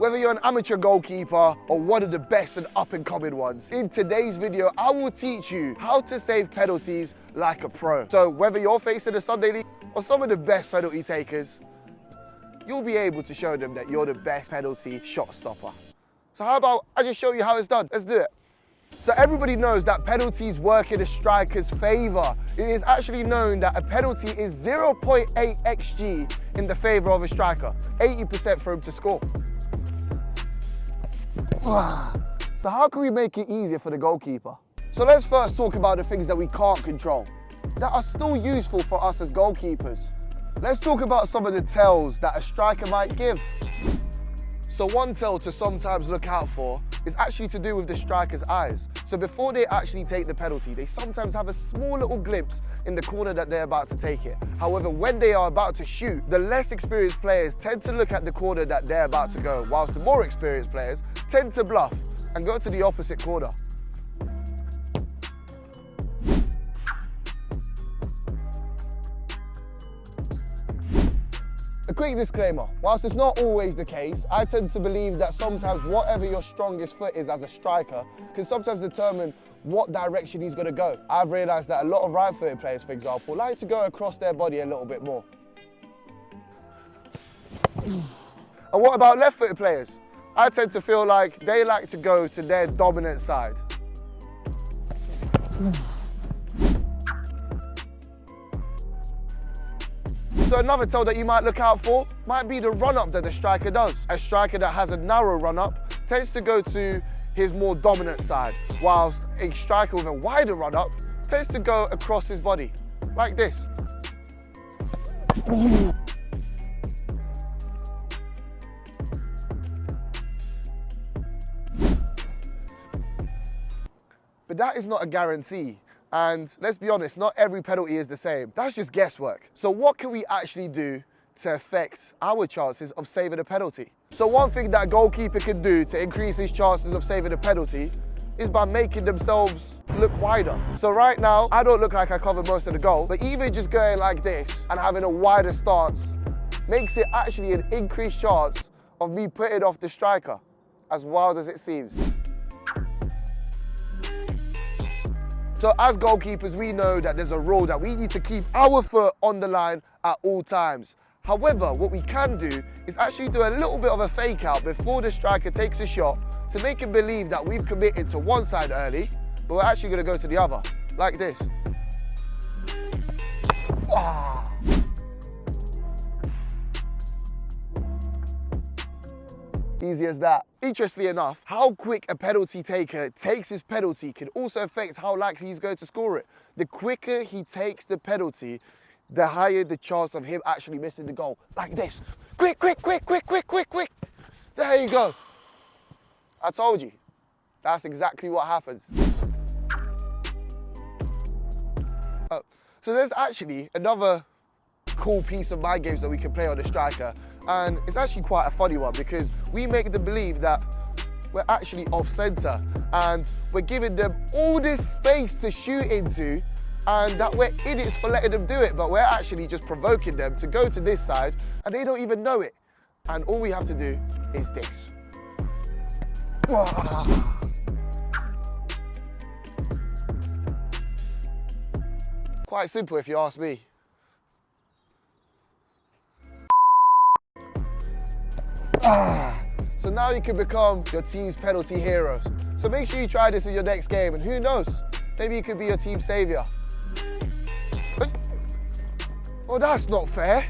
Whether you're an amateur goalkeeper or one of the best and up-and-coming ones, in today's video, I will teach you how to save penalties like a pro. So whether you're facing the Sunday League or some of the best penalty takers, you'll be able to show them that you're the best penalty shot stopper. So how about I just show you how it's done? Let's do it. So everybody knows that penalties work in a striker's favour. It is actually known that a penalty is 0.8 xG in the favour of a striker, 80% for him to score. So how can we make it easier for the goalkeeper? So let's first talk about the things that we can't control, that are still useful for us as goalkeepers. Let's talk about some of the tells that a striker might give. So one tell to sometimes look out for is actually to do with the striker's eyes. So before they actually take the penalty, they sometimes have a small little glimpse in the corner that they're about to take it. However, when they are about to shoot, the less experienced players tend to look at the corner that they're about to go, whilst the more experienced players tend to bluff and go to the opposite corner. A quick disclaimer, whilst it's not always the case, I tend to believe that sometimes whatever your strongest foot is as a striker can sometimes determine what direction he's going to go. I've realised that a lot of right-footed players, for example, like to go across their body a little bit more. And what about left-footed players? I tend to feel like they like to go to their dominant side. So another tell that you might look out for might be the run-up that the striker does. A striker that has a narrow run-up tends to go to his more dominant side, whilst a striker with a wider run-up tends to go across his body, like this. But that is not a guarantee. And let's be honest, not every penalty is the same. That's just guesswork. So what can we actually do to affect our chances of saving a penalty? So one thing that a goalkeeper can do to increase his chances of saving a penalty is by making themselves look wider. So right now, I don't look like I cover most of the goal, but even just going like this and having a wider stance makes it actually an increased chance of me putting off the striker, as wild as it seems. So as goalkeepers, we know that there's a rule that we need to keep our foot on the line at all times. However, what we can do is actually do a little bit of a fake out before the striker takes a shot to make him believe that we've committed to one side early, but we're actually going to go to the other, like this. Easy as that. Interestingly enough, how quick a penalty taker takes his penalty can also affect how likely he's going to score it. The quicker he takes the penalty, the higher the chance of him actually missing the goal. Like this. Quick, quick, quick, quick, quick, quick, quick. There you go. I told you. That's exactly what happens. So there's actually another cool piece of mind games that we can play on the striker. And it's actually quite a funny one because we make them believe that we're actually off centre and we're giving them all this space to shoot into and that we're idiots for letting them do it, but we're actually just provoking them to go to this side and they don't even know it. And all we have to do is this. Quite simple if you ask me. So now you can become your team's penalty heroes. So make sure you try this in your next game and who knows, maybe you could be your team's saviour. Oh, that's not fair.